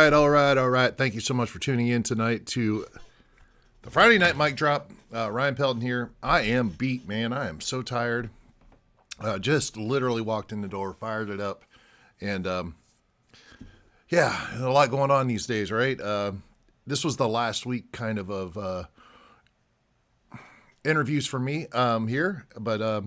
right, all right, all right. Thank you so much for tuning in tonight to the Friday Night Mic Drop. Ryan Pelton here. I am beat, man. I am so tired. Just literally walked in the door, fired it up, and yeah, a lot going on these days, right? This was the last week kind of interviews for me here, but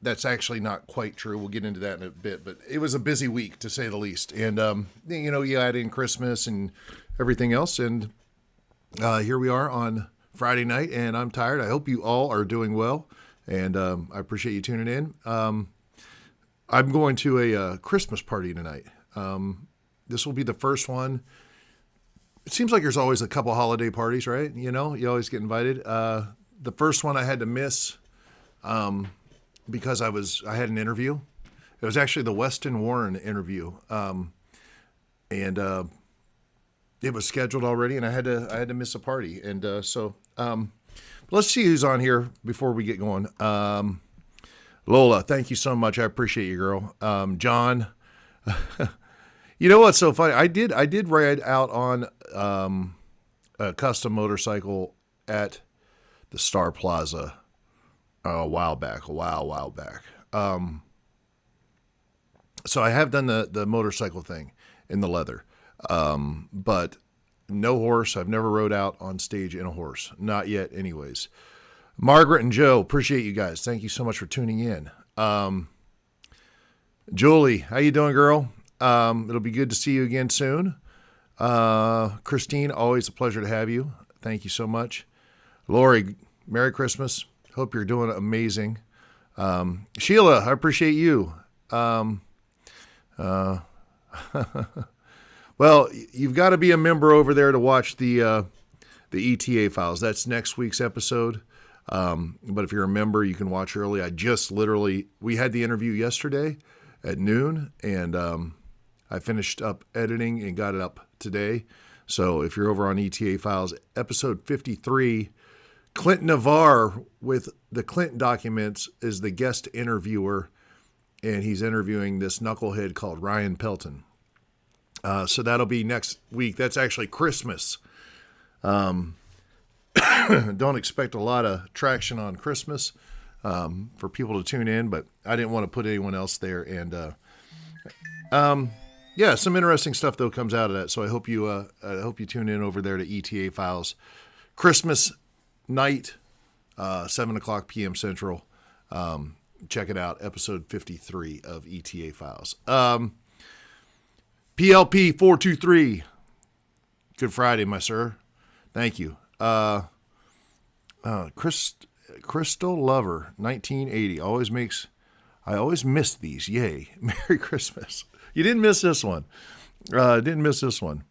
that's actually not quite true. We'll get into that in a bit, but it was a busy week to say the least. And, you add in Christmas and everything else. And here we are on Friday night, and I'm tired. I hope you all are doing well, and I appreciate you tuning in. I'm going to a Christmas party tonight. This will be the first one. It seems like there's always a couple holiday parties, right? You always get invited. The first one I had to miss because I had an interview. It was actually the Weston Warren interview, and it was scheduled already, and I had to miss a party, and so let's see who's on here before we get going. Lola, thank you so much. I appreciate you, girl. John, you know what's so funny? I did ride out on a custom motorcycle at the Star Plaza a while back. So I have done the motorcycle thing in the leather, but no horse. I've never rode out on stage in a horse. Not yet anyways. Margaret and Joe, appreciate you guys. Thank you so much for tuning in. Julie, how you doing, girl? It'll be good to see you again soon. Christine, always a pleasure to have you. Thank you so much. Lori, Merry Christmas. Hope you're doing amazing. Sheila, I appreciate you. Well, you've got to be a member over there to watch the ETA Files. That's next week's episode. But if you're a member, you can watch early. We had the interview yesterday at noon, and I finished up editing and got it up today. So if you're over on ETA Files, episode 53, Clinton Navarre with the Clinton documents is the guest interviewer, and he's interviewing this knucklehead called Ryan Pelton. So that'll be next week. That's actually Christmas. Don't expect a lot of traction on Christmas for people to tune in, but I didn't want to put anyone else there. And yeah, some interesting stuff though comes out of that. So I hope you tune in over there to ETA Files, Christmas night, 7:00 p.m. Central. Check it out, episode 53 of ETA Files. PLP 423. Good Friday, my sir. Thank you. Crystal Lover 1980 I always miss these. Yay. Merry Christmas. You didn't miss this one. Didn't miss this one.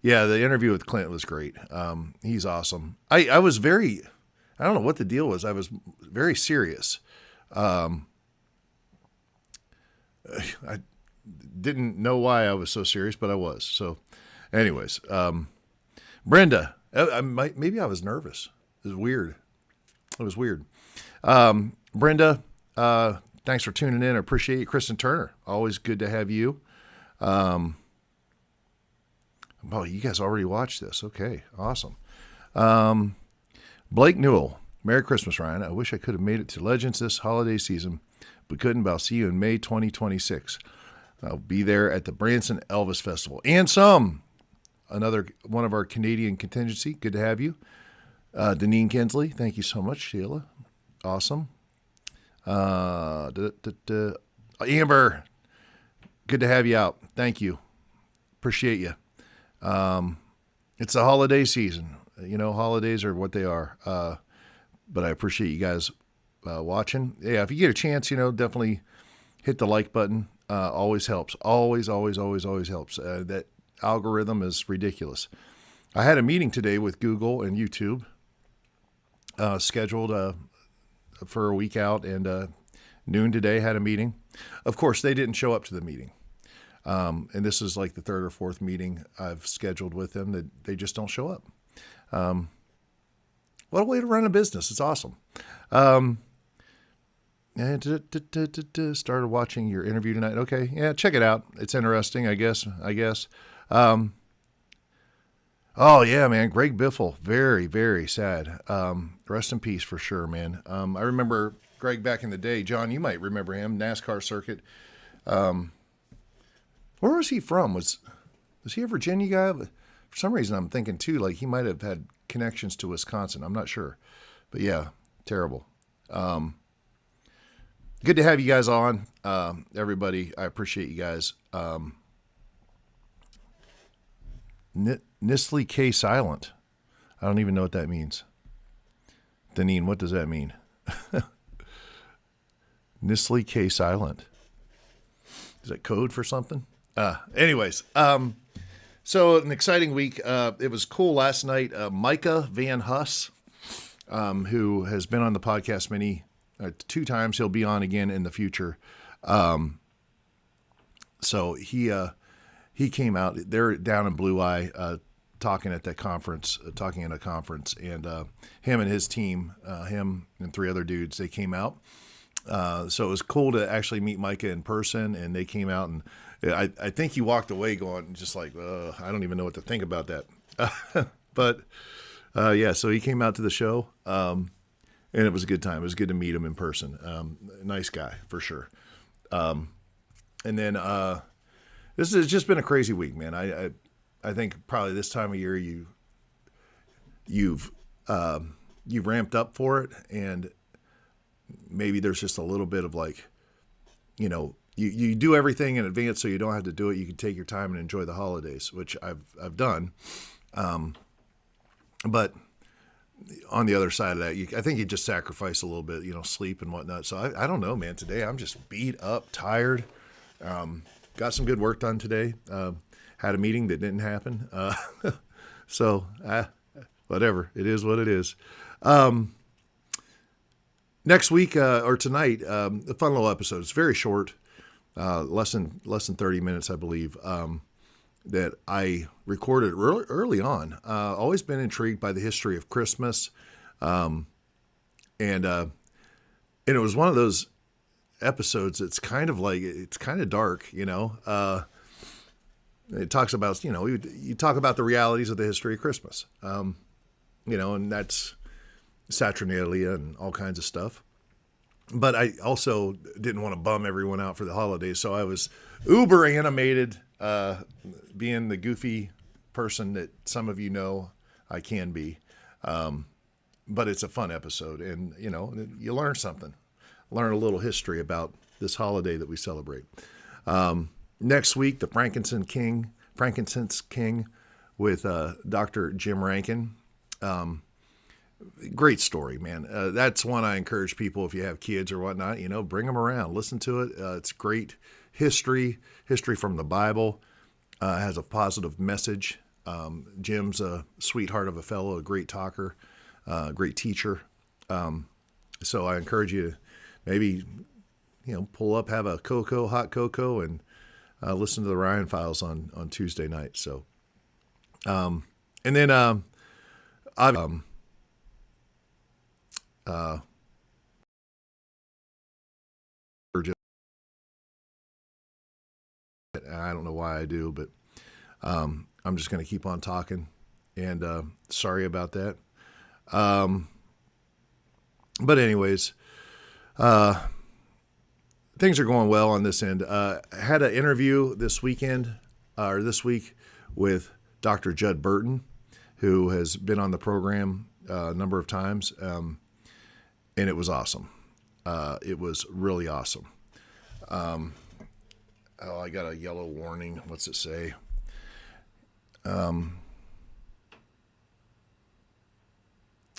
Yeah, the interview with Clint was great. He's awesome. I was I don't know what the deal was. I was very serious. I didn't know why I was so serious, but I was. So anyways, Brenda, maybe I was nervous. It was weird. Brenda, thanks for tuning in. I appreciate you. Kristen Turner, always good to have you. Oh, you guys already watched this. Okay, awesome. Blake Newell, Merry Christmas, Ryan. I wish I could have made it to Legends this holiday season, but couldn't. But I'll see you in May 2026. I'll be there at the Branson Elvis Festival. And another one of our Canadian contingency. Good to have you. Deneen Kinsley, thank you so much. Sheila, awesome. Amber, good to have you out. Thank you. Appreciate you. It's the holiday season. Holidays are what they are. But I appreciate you guys watching. Yeah, if you get a chance, definitely hit the like button. Always helps. Always helps. That algorithm is ridiculous. I had a meeting today with Google and YouTube, scheduled for a week out, and noon today had a meeting. Of course, they didn't show up to the meeting. And this is like the third or fourth meeting I've scheduled with them that they just don't show up. What a way to run a business. It's awesome. Started watching your interview tonight. Okay, yeah, check it out. It's interesting, I guess. Oh yeah, man, Greg Biffle, very, very sad. Rest in peace for sure, man. I remember Greg back in the day. John, you might remember him, NASCAR circuit. Where was he from? Was he a Virginia guy? For some reason, I'm thinking too, like he might have had connections to Wisconsin. I'm not sure, but yeah, terrible. Good to have you guys on, everybody. I appreciate you guys. Nistley K silent. I don't even know what that means. Deneen, what does that mean? Nistley K silent. Is that code for something? Anyways, so an exciting week. It was cool last night. Micah Van Huss, who has been on the podcast two times. He'll be on again in the future. So he came out. They're down in Blue Eye, talking at that conference, talking in a conference, and him and his team, him and 3 other dudes, they came out. So it was cool to actually meet Micah in person, and they came out, and I think he walked away going just like, I don't even know what to think about that. But yeah, so he came out to the show, and it was a good time. It was good to meet him in person. Nice guy for sure. And then this has just been a crazy week, man. I think probably this time of year you've ramped up for it, and maybe there's just a little bit of like, you do everything in advance so you don't have to do it. You can take your time and enjoy the holidays, which I've done. But on the other side of that, I think you just sacrifice a little bit, sleep and whatnot. So I don't know, man. Today I'm just beat up, tired. Got some good work done today. Had a meeting that didn't happen. So whatever. It is what it is. Next week or tonight, a fun little episode. It's very short, less than 30 minutes, I believe. That I recorded early on. Always been intrigued by the history of Christmas, and it was one of those episodes. It's kind of dark, It talks about you talk about the realities of the history of Christmas, and that's Saturnalia and all kinds of stuff. But I also didn't want to bum everyone out for the holidays, so I was uber animated, being the goofy person that some of you know I can be. But it's a fun episode, and you learn something, learn a little history about this holiday that we celebrate. Next week, the Frankincense King with Dr. Jim Rankin. Great story, man. That's one I encourage people, if you have kids or whatnot, bring them around, listen to it. It's great history from the Bible. Has a positive message. Jim's a sweetheart of a fellow, a great talker, great teacher. So I encourage you to maybe, pull up, have a hot cocoa, and listen to the Ryan Files on Tuesday night. So, and then I don't know why I do, but I'm just going to keep on talking, and sorry about that. But anyways, things are going well on this end. I had an interview this week with Dr. Judd Burton, who has been on the program a number of times, and it was awesome. It was really awesome. I got a yellow warning. What's it say?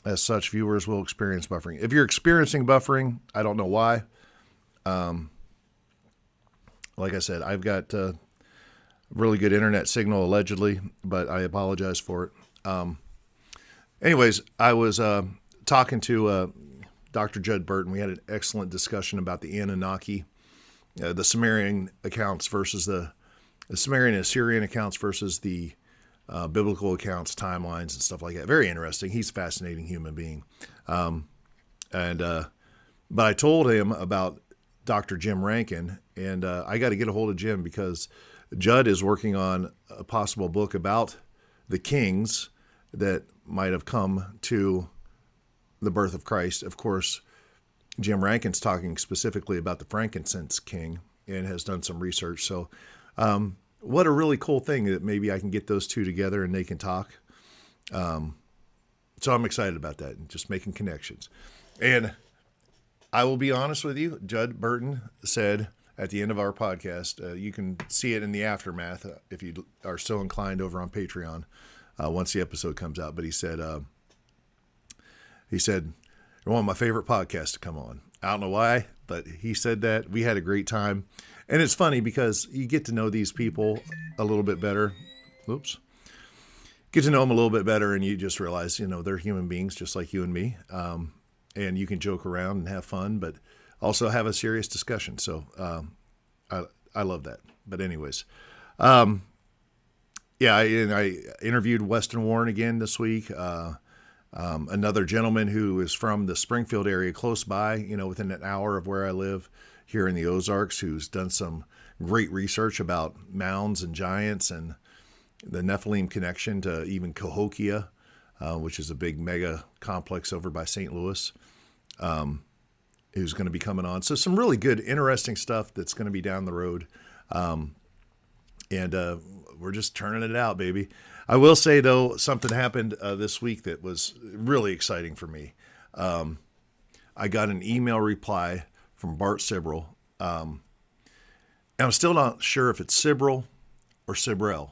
As such, viewers will experience buffering. If you're experiencing buffering, I don't know why. Like I said, I've got really good internet signal allegedly, but I apologize for it. Anyways, I was talking to Dr. Judd Burton. We had an excellent discussion about the Anunnaki, the Sumerian accounts versus the Sumerian and Assyrian accounts versus the biblical accounts, timelines, and stuff like that. Very interesting. He's a fascinating human being. And But I told him about Dr. Jim Rankin, and I got to get a hold of Jim because Judd is working on a possible book about the kings that might have come to the birth of Christ. Of course, Jim Rankin's talking specifically about the Frankincense King and has done some research. So what a really cool thing that maybe I can get those two together and they can talk. So I'm excited about that and just making connections. And I will be honest with you, Judd Burton said at the end of our podcast, you can see it in the aftermath if you are so inclined over on Patreon once the episode comes out. But he said, you're one of my favorite podcasts to come on. I don't know why, but he said that. We had a great time. And it's funny because you get to know these people a little bit better. Oops. Get to know them a little bit better, and you just realize, they're human beings just like you and me. And you can joke around and have fun, but also have a serious discussion. So I love that. But anyways, I interviewed Weston Warren again this week. Another gentleman who is from the Springfield area close by, within an hour of where I live here in the Ozarks, who's done some great research about mounds and giants and the Nephilim connection to even Cahokia, which is a big mega complex over by St. Louis, who's going to be coming on. So some really good, interesting stuff that's going to be down the road. And we're just turning it out, baby. I will say, though, something happened this week that was really exciting for me. I got an email reply from Bart Sibrel. And I'm still not sure if it's Sibrel or Sibrel,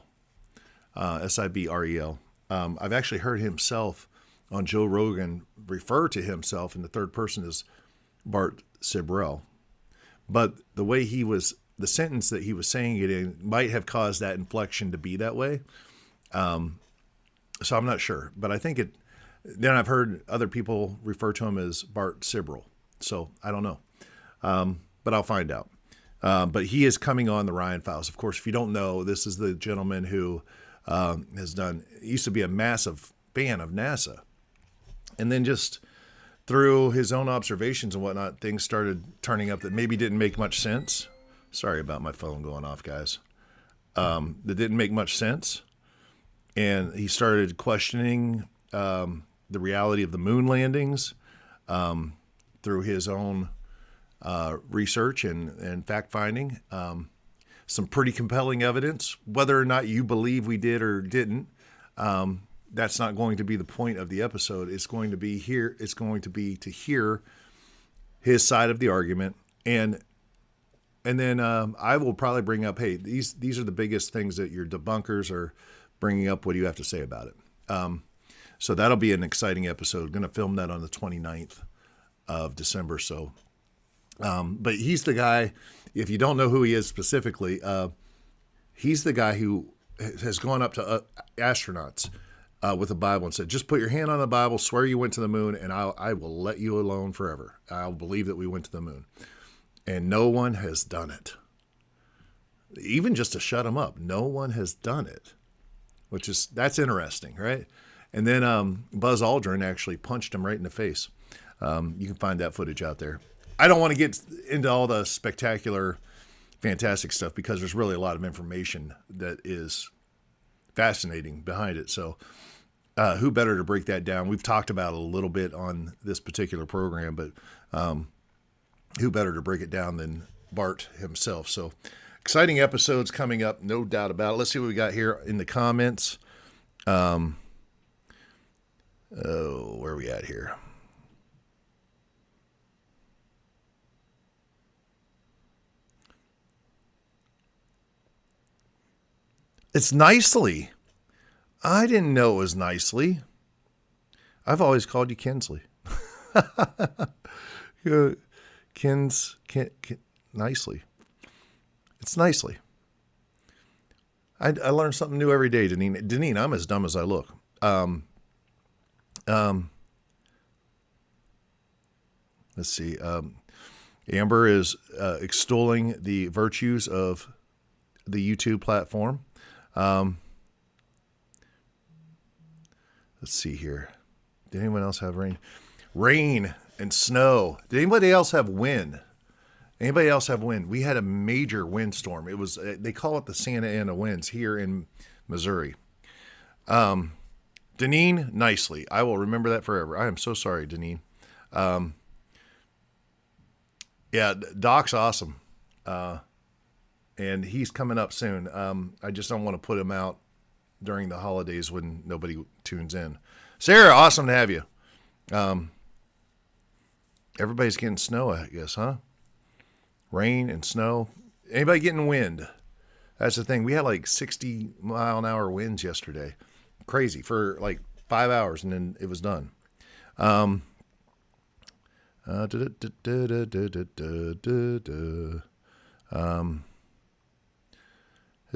Sibrel. I've actually heard himself on Joe Rogan refer to himself in the third person as Bart Sibrel. But the way the sentence that he was saying it in might have caused that inflection to be that way. So I'm not sure, but I think then I've heard other people refer to him as Bart Sibrel. So I don't know. But I'll find out. But he is coming on the Ryan Files. Of course, if you don't know, this is the gentleman who used to be a massive fan of NASA. And then just through his own observations and whatnot, things started turning up that maybe didn't make much sense. Sorry about my phone going off, guys. That didn't make much sense. And he started questioning the reality of the moon landings through his own research and fact-finding. Some pretty compelling evidence. Whether or not you believe we did or didn't, that's not going to be the point of the episode. It's going to be to hear his side of the argument. And then I will probably bring up, hey, these are the biggest things that your debunkers are bringing up. What do you have to say about it? So that'll be an exciting episode. Going to film that on the 29th of December. So, but he's the guy, if you don't know who he is specifically, he's the guy who has gone up to astronauts with a Bible and said, just put your hand on the Bible, swear you went to the moon, and I will let you alone forever. I'll believe that we went to the moon. And no one has done it. Even just to shut him up, no one has done it, that's interesting, right? And then Buzz Aldrin actually punched him right in the face. You can find that footage out there. I don't want to get into all the spectacular, fantastic stuff because there's really a lot of information that is fascinating behind it. So who better to break that down? We've talked about it a little bit on this particular program, but who better to break it down than Bart himself? So exciting episodes coming up, no doubt about it. Let's see what we got here in the comments. Where are we at here? It's nicely. I didn't know it was nicely. I've always called you Kinsley. Nicely. It's nicely. I learn something new every day, Deneen. Deneen, I'm as dumb as I look. Let's see. Amber is extolling the virtues of the YouTube platform. Let's see here. Did anyone else have rain? Rain and snow. Did anybody else have wind? Anybody else have wind? We had a major windstorm. It was, they call it the Santa Ana winds here in Missouri. Deneen, nicely. I will remember that forever. I am so sorry, Deneen. Yeah, Doc's awesome. And he's coming up soon. I just don't want to put him out during the holidays when nobody tunes in. Sarah, awesome to have you. Everybody's getting snow, I guess, huh? Rain and snow. Anybody getting wind? That's the thing. We had like 60-mile-an-hour winds yesterday. Crazy for like 5 hours, and then it was done. Has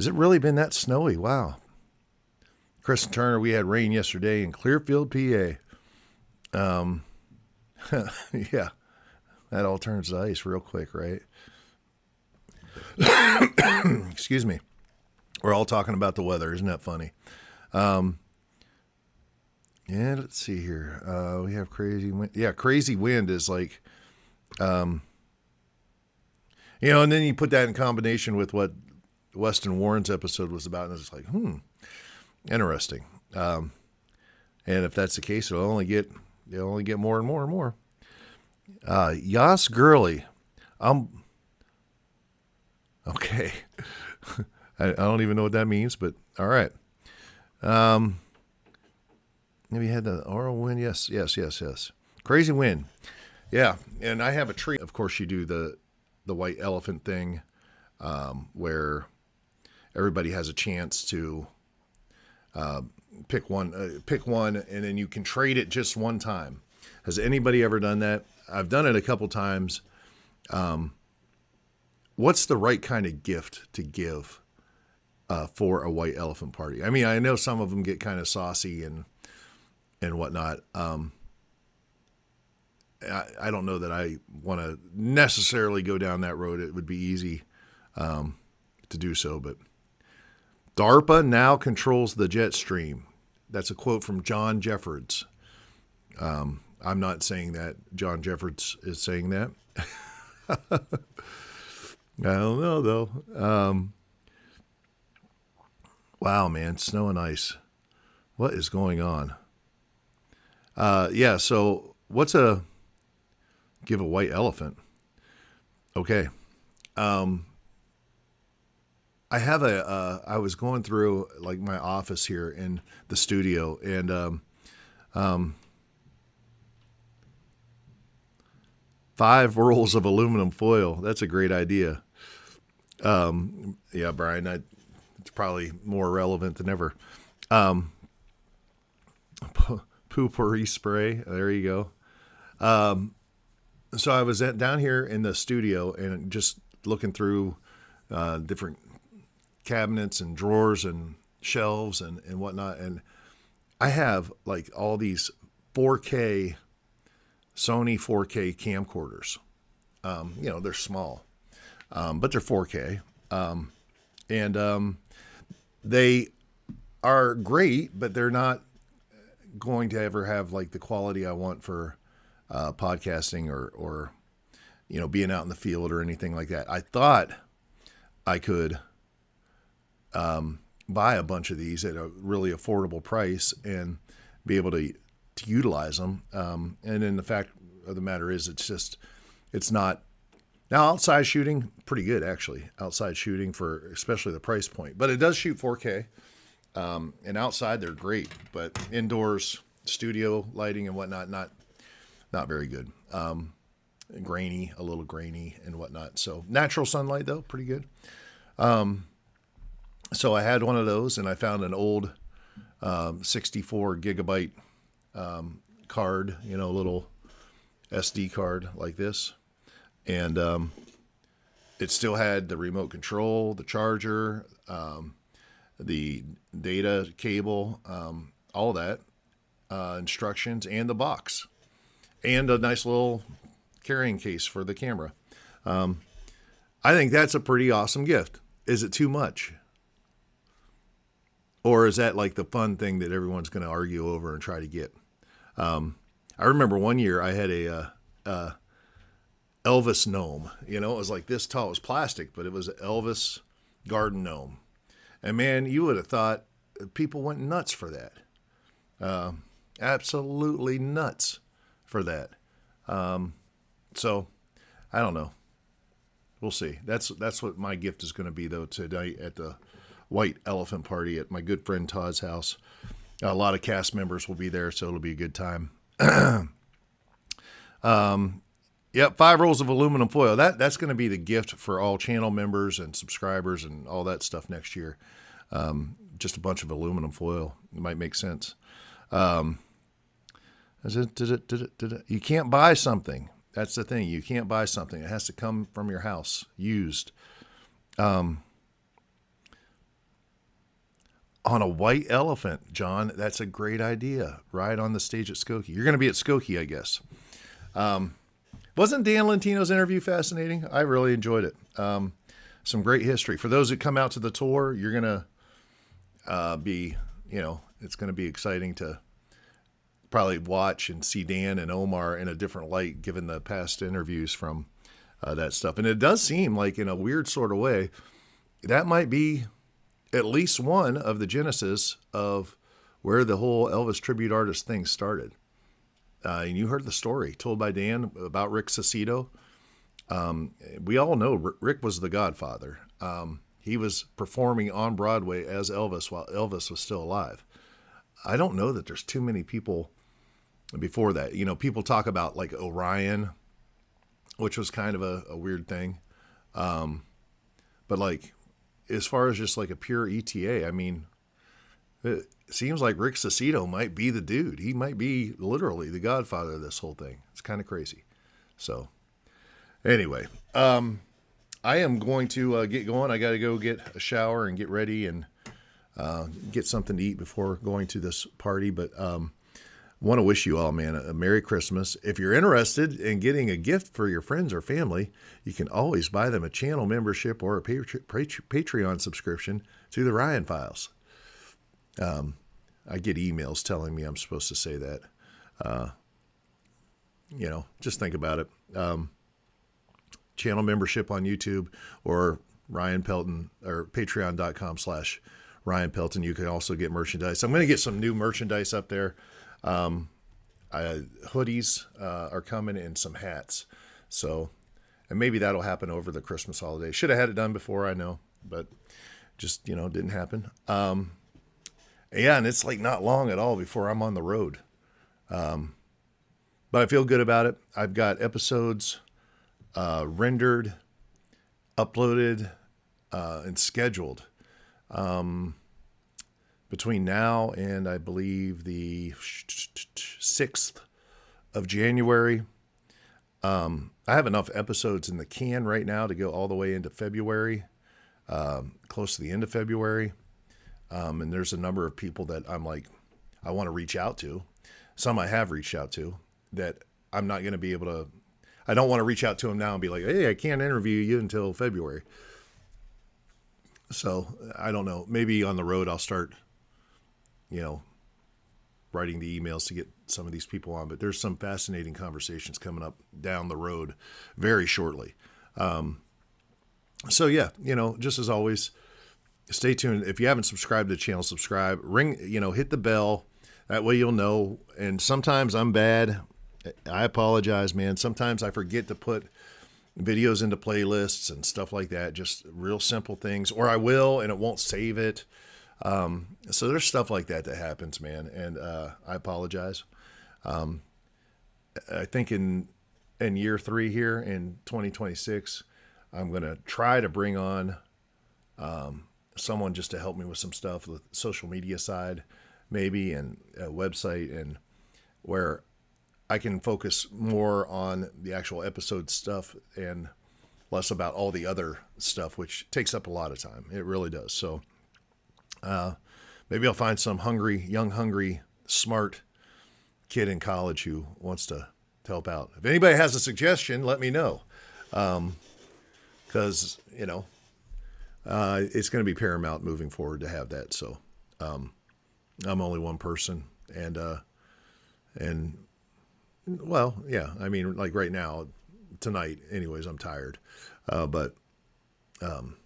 it really been that snowy? Wow. Chris and Turner, we had rain yesterday in Clearfield, PA. Yeah, that all turns to ice real quick, right? Excuse me. We're all talking about the weather. Isn't that funny? Yeah, let's see here. We have crazy wind. Yeah, crazy wind is like, and then you put that in combination with what Weston Warren's episode was about, and it's like, interesting. And if that's the case, it'll only get more and more and more. Yas Gurley. Okay. I don't even know what that means, but all right. Have you had the oral wind? Yes. Crazy wind. Yeah. And I have a tree. Of course, you do the white elephant thing, where everybody has a chance to pick one, and then you can trade it just one time. Has anybody ever done that? I've done it a couple times. What's the right kind of gift to give for a white elephant party? I mean, I know some of them get kind of saucy and whatnot. I don't know that I want to necessarily go down that road. It would be easy to do so, but DARPA now controls the jet stream. That's a quote from John Jeffords. I'm not saying that. John Jeffords is saying that. I don't know, though. Wow, man, snow and ice. What is going on? Yeah, so what's give a white elephant? Okay. I have I was going through like my office here in the studio, and 5 rolls of aluminum foil. That's a great idea. Yeah, Brian, it's probably more relevant than ever. Poopery spray. There you go. So I was down here in the studio and just looking through different cabinets and drawers and shelves and whatnot. And I have like all these 4K, Sony 4K camcorders. They're small, but they're 4K. And they are great, but they're not going to ever have like the quality I want for podcasting or being out in the field or anything like that. I thought I could buy a bunch of these at a really affordable price and be able to utilize them. And then the fact of the matter is, it's not. Now, outside shooting, pretty good, actually. Outside shooting for especially the price point. But it does shoot 4K. And outside, they're great. But indoors, studio lighting and whatnot, not very good. Grainy, a little grainy and whatnot. So natural sunlight, though, pretty good. So I had one of those, and I found an old 64 gigabyte card, a little SD card like this. And it still had the remote control, the charger, the data cable, all that, instructions, and the box. And a nice little carrying case for the camera. I think that's a pretty awesome gift. Is it too much? Or is that like the fun thing that everyone's going to argue over and try to get? I remember one year I had a Elvis gnome. You know, it was like this tall. It was plastic, but it was an Elvis garden gnome. And man, you would have thought people went nuts for that. Absolutely nuts for that. So I don't know. We'll see. That's what my gift is going to be, though, tonight at the White Elephant Party at my good friend Todd's house. A lot of cast members will be there, so it'll be a good time. Yep, 5 rolls of aluminum foil. That's going to be the gift for all channel members and subscribers and all that stuff next year. Just a bunch of aluminum foil. It might make sense. You can't buy something. That's the thing. You can't buy something. It has to come from your house, used. On a white elephant, John, that's a great idea. Right on the stage at Skokie. You're going to be at Skokie, I guess. Wasn't Dan Lentino's interview fascinating? I really enjoyed it. Some great history. For those that come out to the tour, you're going to be, it's going to be exciting to probably watch and see Dan and Omar in a different light, given the past interviews from that stuff. And it does seem like, in a weird sort of way, that might be at least one of the genesis of where the whole Elvis tribute artist thing started. And you heard the story told by Dan about Rick Cicito. We all know Rick was the godfather. He was performing on Broadway as Elvis while Elvis was still alive. I don't know that there's too many people before that. People talk about like Orion, which was kind of a weird thing. But like, as far as just like a pure ETA, I mean, it seems like Rick Cicito might be the dude. He might be literally the godfather of this whole thing. It's kind of crazy. So anyway, I am going to get going. I got to go get a shower and get ready and get something to eat before going to this party. But want to wish you all, man, a Merry Christmas. If you're interested in getting a gift for your friends or family, you can always buy them a channel membership or a Patreon subscription to the Ryan Files. I get emails telling me I'm supposed to say that. Just think about it. Channel membership on YouTube or Ryan Pelton or patreon.com/Ryan Pelton. You can also get merchandise. I'm going to get some new merchandise up there. Hoodies are coming and some hats. So, and maybe that'll happen over the Christmas holiday. Should have had it done before, I know, but just, didn't happen. Yeah, and it's like not long at all before I'm on the road. But I feel good about it. I've got episodes rendered, uploaded, and scheduled between now and I believe the 6th of January. I have enough episodes in the can right now to go all the way into February, close to the end of February. And there's a number of people that I'm like, I want to reach out to. Some I have reached out to that I'm not going to be able to. I don't want to reach out to them now and be like, hey, I can't interview you until February. So I don't know. Maybe on the road I'll start, writing the emails to get some of these people on. But there's some fascinating conversations coming up down the road very shortly. So yeah, just as always, stay tuned. If you haven't subscribed to the channel, subscribe. Hit the bell. That way you'll know. And sometimes I'm bad. I apologize, man. Sometimes I forget to put videos into playlists and stuff like that. Just real simple things. Or I will, and it won't save it. So there's stuff like that happens, man. And I apologize. I think in year 3 here in 2026, I'm going to try to bring on someone just to help me with some stuff, with social media side, maybe, and a website, and where I can focus more on the actual episode stuff and less about all the other stuff, which takes up a lot of time. It really does. So maybe I'll find some young, hungry, smart kid in college who wants to help out. If anybody has a suggestion, let me know. Because, it's going to be paramount moving forward to have that. So I'm only one person, and Well, yeah. I mean, like right now, tonight, anyways, I'm tired, but I'm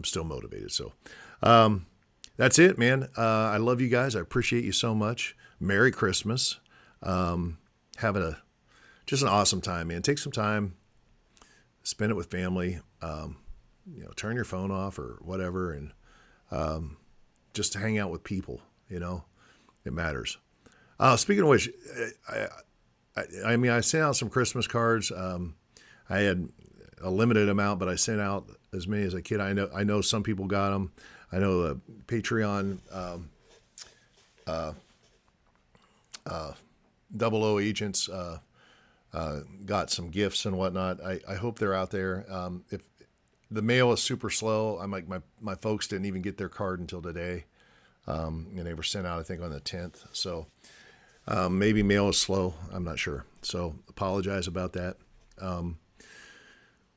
still motivated. So that's it, man. I love you guys. I appreciate you so much. Merry Christmas. Having just an awesome time, man. Take some time, spend it with family. Turn your phone off or whatever, and just hang out with people. It matters. Speaking of which, I mean, I sent out some Christmas cards. I had a limited amount, but I sent out as many as I could. I know some people got them. I know the Patreon double O agents got some gifts and whatnot. I hope they're out there. If the mail is super slow, I'm like my folks didn't even get their card until today, and they were sent out I think on the 10th. So maybe mail is slow. I'm not sure. So apologize about that.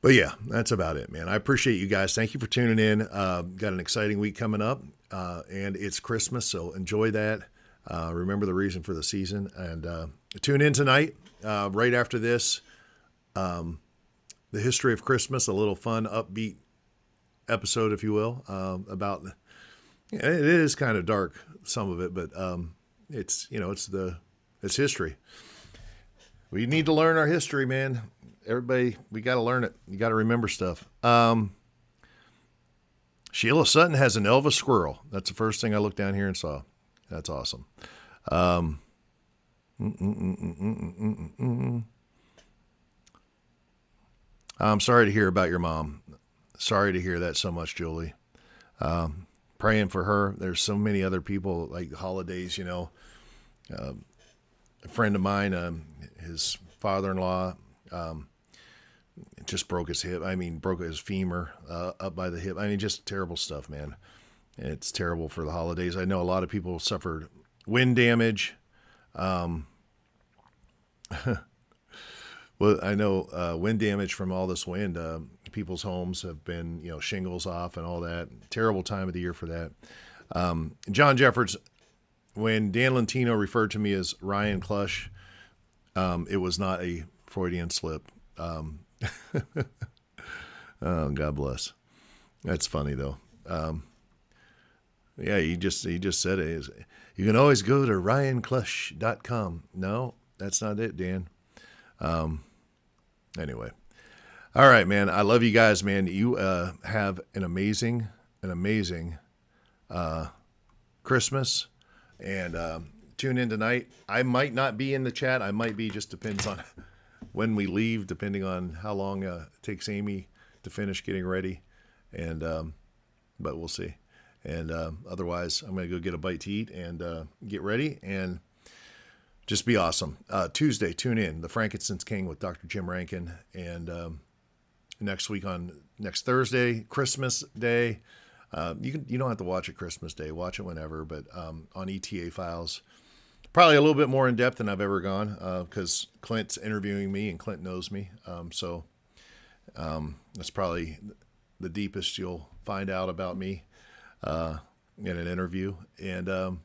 But yeah, that's about it, man. I appreciate you guys. Thank you for tuning in. Got an exciting week coming up, and it's Christmas, so enjoy that. Remember the reason for the season, and tune in tonight right after this. The history of Christmas, a little fun, upbeat episode, if you will, about. It is kind of dark, some of it, but it's it's history. We need to learn our history, man. Everybody, we got to learn it. You got to remember stuff. Sheila Sutton has an Elvis squirrel. That's the first thing I looked down here and saw. That's awesome. I'm sorry to hear about your mom. Sorry to hear that so much, Julie. Praying for her. There's so many other people, like holidays, a friend of mine, his father-in-law, just broke his hip. I mean, broke his femur up by the hip. I mean, just terrible stuff, man. It's terrible for the holidays. I know a lot of people suffered wind damage. Well, I know wind damage from all this wind. People's homes have been, shingles off and all that. Terrible time of the year for that. John Jeffords, when Dan Lentino referred to me as Ryan Clush, it was not a Freudian slip. Oh, God bless. That's funny though. Yeah, he just said it. You can always go to ryanclush.com. No, that's not it, Dan. Anyway. All right, man. I love you guys, man. You have an amazing Christmas. And tune in tonight. I might not be in the chat. I might be, just depends on when we leave, depending on how long it takes Amy to finish getting ready. And but we'll see. And otherwise, I'm going to go get a bite to eat and get ready and just be awesome. Tuesday, tune in, The Frankincense King with Dr. Jim Rankin. And next Thursday, Christmas Day, you don't have to watch it Christmas Day. Watch it whenever, but on ETA Files. Probably a little bit more in depth than I've ever gone because Clint's interviewing me and Clint knows me. So that's probably the deepest you'll find out about me in an interview. And the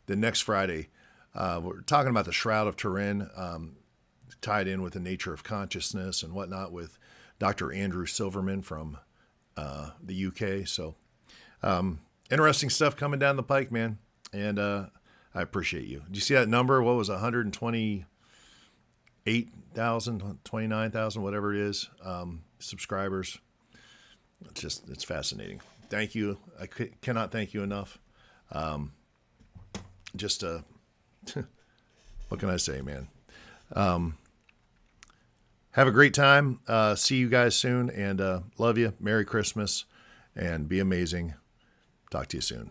next Friday, we're talking about the Shroud of Turin, tied in with the nature of consciousness and whatnot with Dr. Andrew Silverman from the UK. So interesting stuff coming down the pike, man. And I appreciate you. Did you see that number? What was it, 128,000, 29,000, whatever it is, subscribers. It's fascinating. Thank you. I cannot thank you enough. What can I say, man? Have a great time. See you guys soon, and love you. Merry Christmas, and be amazing. Talk to you soon.